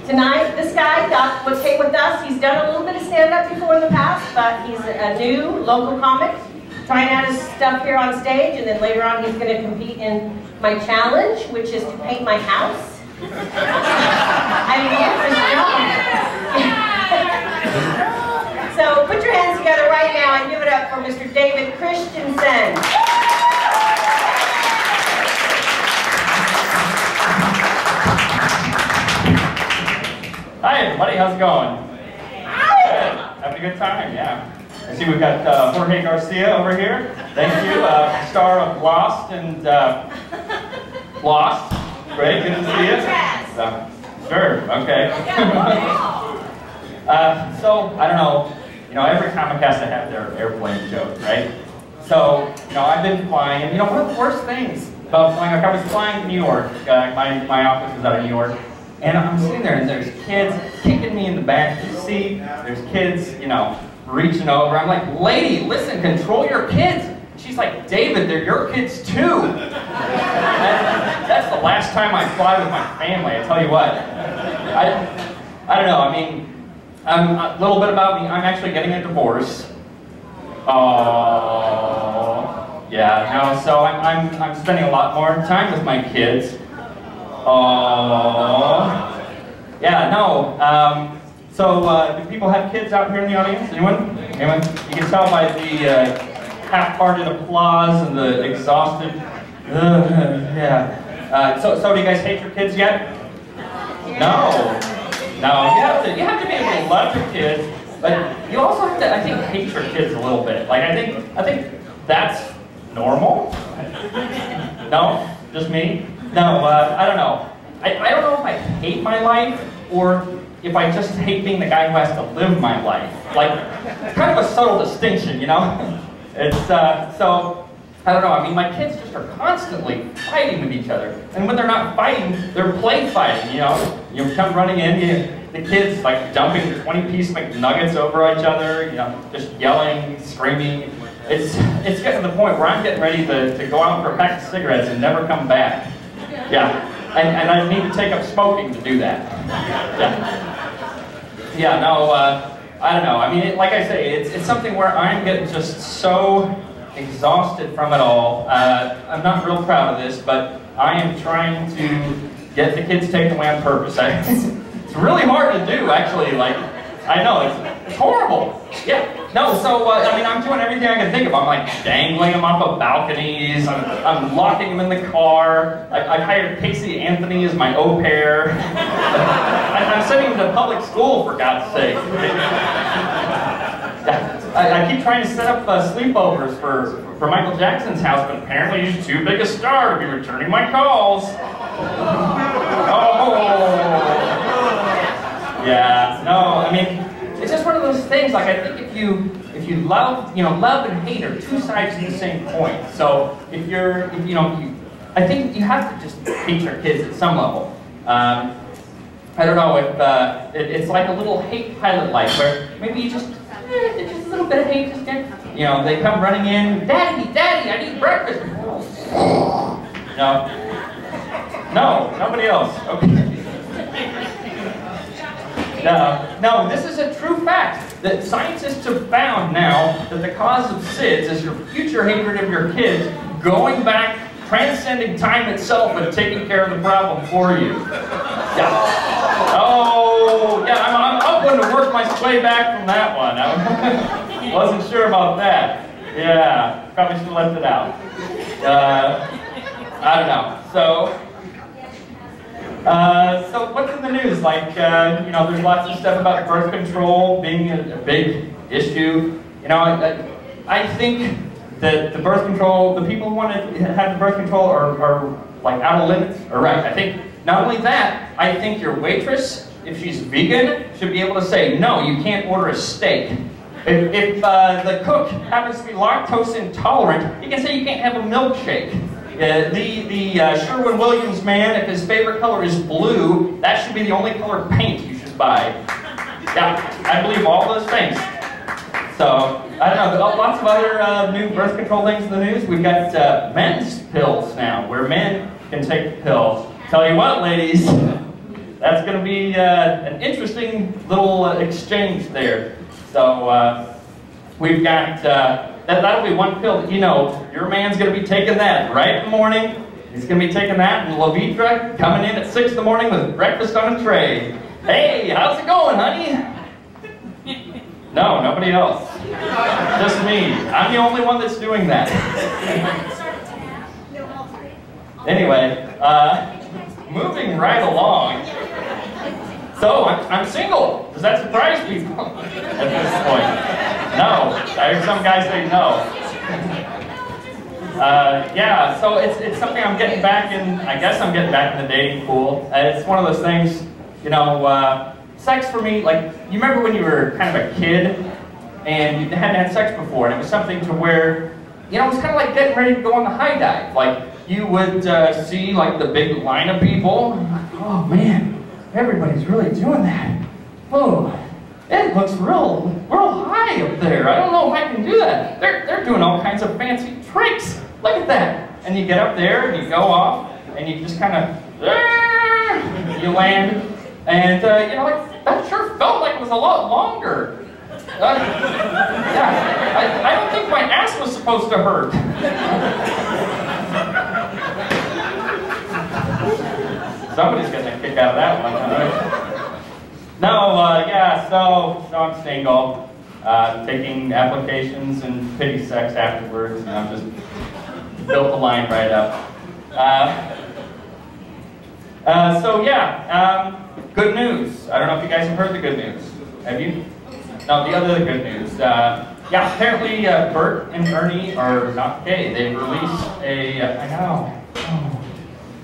Tonight, this guy came with us. He's done a little bit of stand-up before in the past, but he's a new local comic, trying out his stuff here on stage, and then later on he's going to compete in my challenge, which is to paint my house. I mean, so put your hands together right now and give it up for Mr. David Christiansen. Hi everybody, how's it going? Good. Having a good time, yeah. I see we've got Jorge Garcia over here. Thank you, star of Lost and Lost. Great, good to see you. Sure, okay. So, I don't know, every comic has to have their airplane joke, right? So, I've been flying, and one of the worst things about flying, like I was flying to New York, my office is out of New York, and I'm sitting there and there's kids kicking me in the back of the seat, there's kids, reaching over. I'm like, lady, listen, control your kids. She's like, David, they're your kids too. That's the last time I fly with my family, I tell you what. I don't know, I mean, a little bit about me, I'm actually getting a divorce. Oh, yeah, no, so I'm spending a lot more time with my kids. Oh, yeah, no, so do people have kids out here in the audience? Anyone? Anyone? You can tell by the half-hearted applause and the exhausted, yeah. So do you guys hate your kids yet? No. No, you have to be able to love your kids, but you also have to, I think, hate your kids a little bit. Like, I think that's normal. No? Just me? No, I don't know. I don't know if I hate my life or if I just hate being the guy who has to live my life. Like, it's kind of a subtle distinction, It's, so, I don't know, I mean, my kids just are constantly fighting with each other. And when they're not fighting, they're play fighting, You come running in, the kids, like, dumping 20-piece McNuggets over each other, just yelling, screaming. It's getting to the point where I'm getting ready to go out for a pack of cigarettes and never come back. Yeah, and I need to take up smoking to do that. Yeah, no, I don't know. I mean, like I say, it's something where I'm getting just so exhausted from it all. I'm not real proud of this, but I am trying to get the kids taken away on purpose. It's really hard to do, actually. Like, I know, it's horrible. Yeah, no, so, I mean, I'm doing everything I can think of. I'm, like, dangling them off of balconies. I'm locking them in the car. I've hired Casey Anthony as my au pair. I'm sending them to public school, for God's sake. I keep trying to set up sleepovers for Michael Jackson's house, but apparently he's too big a star to be returning my calls. Oh. Yeah, no, I mean, it's just one of those things, like, I think if you love, love and hate are two sides of the same coin. So, I think you have to just hate your kids at some level. I don't know if, it's like a little hate pilot light, where maybe you just a little bit of hate, just get, they come running in, Daddy, I need breakfast. No, nobody else, okay. No, this is a true fact that scientists have found now that the cause of SIDS is your future hatred of your kids going back, transcending time itself and taking care of the problem for you. Yeah. Oh, yeah, I'm going to work my way back from that one. I wasn't sure about that. Yeah, probably should have left it out. I don't know. So what's in the news? Like, there's lots of stuff about birth control being a big issue. I think that the birth control, the people who want to have the birth control are like out of limits. Or right, I think not only that, I think your waitress, if she's vegan, should be able to say, no, you can't order a steak. If the cook happens to be lactose intolerant, you can say you can't have a milkshake. The Sherwin-Williams man, if his favorite color is blue, that should be the only color paint you should buy. Yeah, I believe all those things. So, I don't know, lots of other new birth control things in the news. We've got men's pills now, where men can take the pill. Tell you what, ladies, that's going to be an interesting little exchange there. So we've got, that'll be one pill that you know, your man's going to be taking that right in the morning. He's going to be taking that, and Levitra coming in at 6 in the morning with breakfast on a tray. Hey, how's it going, honey? No, nobody else. Just me. I'm the only one that's doing that. Anyway, moving right along. So, I'm single. Does that surprise people at this point? No. I heard some guys say no. Yeah, so it's something I'm getting back in, I guess I'm getting back in the dating pool. It's one of those things, you know, sex for me, like, you remember when you were kind of a kid and you hadn't had sex before, and it was something to where, you know, it was kind of like getting ready to go on the high dive. Like, you would see, like, the big line of people, and like, oh man, everybody's really doing that. Oh, it looks real high up there. I don't know if I can do that. They're doing all kinds of fancy tricks. Look at that. And you get up there and you go off and you just kind of, you land. And, you know, like, that sure felt like it was a lot longer. Yeah, I don't think my ass was supposed to hurt. Somebody's getting a kick out of that one, huh? No, yeah, so I'm single. Taking applications and pity sex afterwards, and I'm just built the line right up. So yeah, good news. I don't know if you guys have heard the good news. Have you? No, the other good news. Yeah, apparently Bert and Ernie are not gay. They've released a, I know. Oh.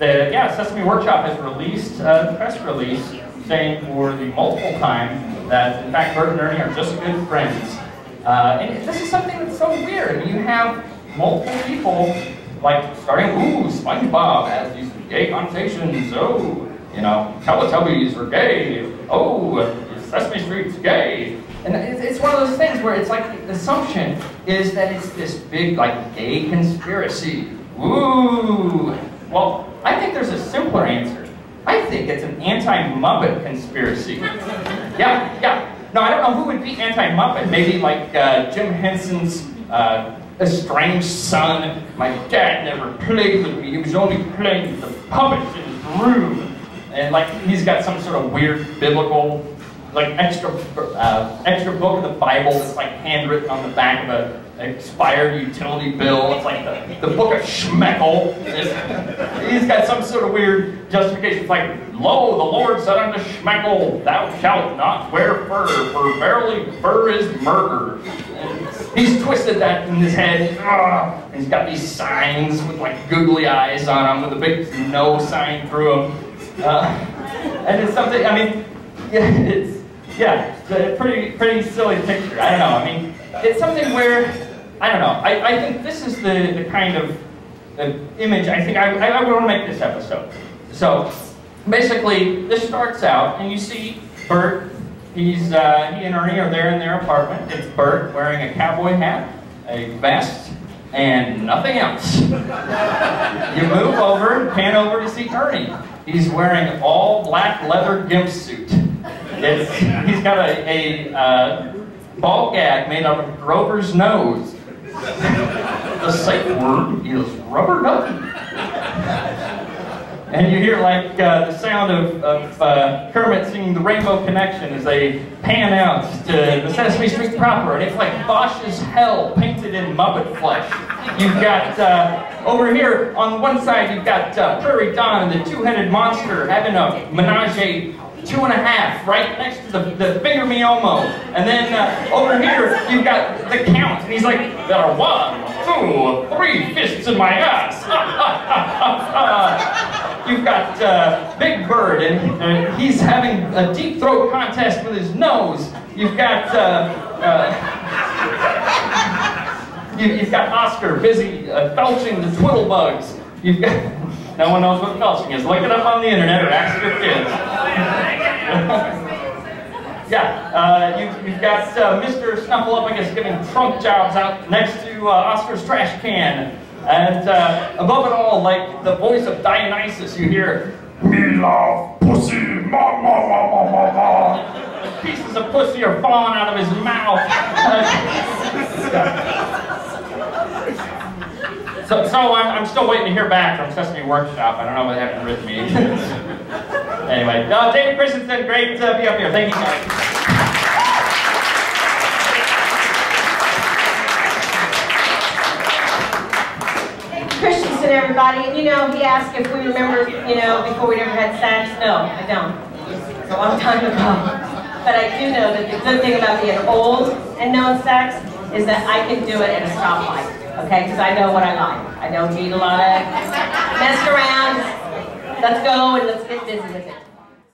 Yeah, Sesame Workshop has released a press release saying for the multiple time that, in fact, Bert and Ernie are just good friends. And this is something that's so weird. You have multiple people, like, starting, ooh, SpongeBob has these gay connotations, oh, you know, Teletubbies are gay, oh, Sesame Street's gay. And it's one of those things where it's like, the assumption is that it's this big, like, gay conspiracy. Ooh. Well, I think there's a simpler answer. I think it's an anti-Muppet conspiracy. Yeah. No, I don't know who would be anti-Muppet. Maybe like Jim Henson's estranged son. My dad never played with me. He was only playing with the puppets in his room. And like he's got some sort of weird biblical, like extra book of the Bible that's like handwritten on the back of a expired utility bill. It's like the book of Schmeckle. He's got some sort of weird justification. It's like, lo, the Lord said unto Schmeckle, thou shalt not wear fur, for verily fur is murder. And he's twisted that in his head. And he's got these signs with like googly eyes on them, with a big no sign through them. And it's something, I mean, it's a pretty silly picture. I don't know. I mean, it's something where, I don't know. I think this is the kind of image I think I want to make this episode. So, basically, this starts out, and you see Bert. He and Ernie are there in their apartment. It's Bert wearing a cowboy hat, a vest, and nothing else. You move over, pan over to see Ernie. He's wearing all black leather gimp suit. He's got a ball gag made out of Grover's nose. The safe word is rubber ducky. And you hear like the sound of Kermit singing the Rainbow Connection as they pan out to the Sesame Street proper, and it's like Bosch's Hell painted in Muppet flesh. You've got, over here on one side, you've got Prairie Dawn and the two-headed monster having a menage 2.5 right next to the Finger Me Elmo. And then over here, you've got the Count, and he's like, there are 1, 2, 3 fists in my ass. You've got Big Bird, and he's having a deep throat contest with his nose. You've got you've got Oscar busy felching the Twiddlebugs. You've got no one knows what felching is. Look it up on the internet or ask your kids. You've got Mr. Snuffleupagus giving trunk jobs out next to Oscar's trash can. And above it all, like the voice of Dionysus, you hear, "Me love pussy, Pieces of pussy are falling out of his mouth. So I'm still waiting to hear back from Sesame Workshop. I don't know what happened with me. Anyway, David Christiansen, great to be up here. Thank you, guys. Christiansen, everybody. And you know, he asked if we remember, you know, before we'd ever had sex. No, I don't. It's a long time ago. But I do know that the good thing about being old and knowing sex is that I can do it at a stoplight. Okay, because I know what I like. I don't need a lot of messing around. Let's go and let's get busy with it.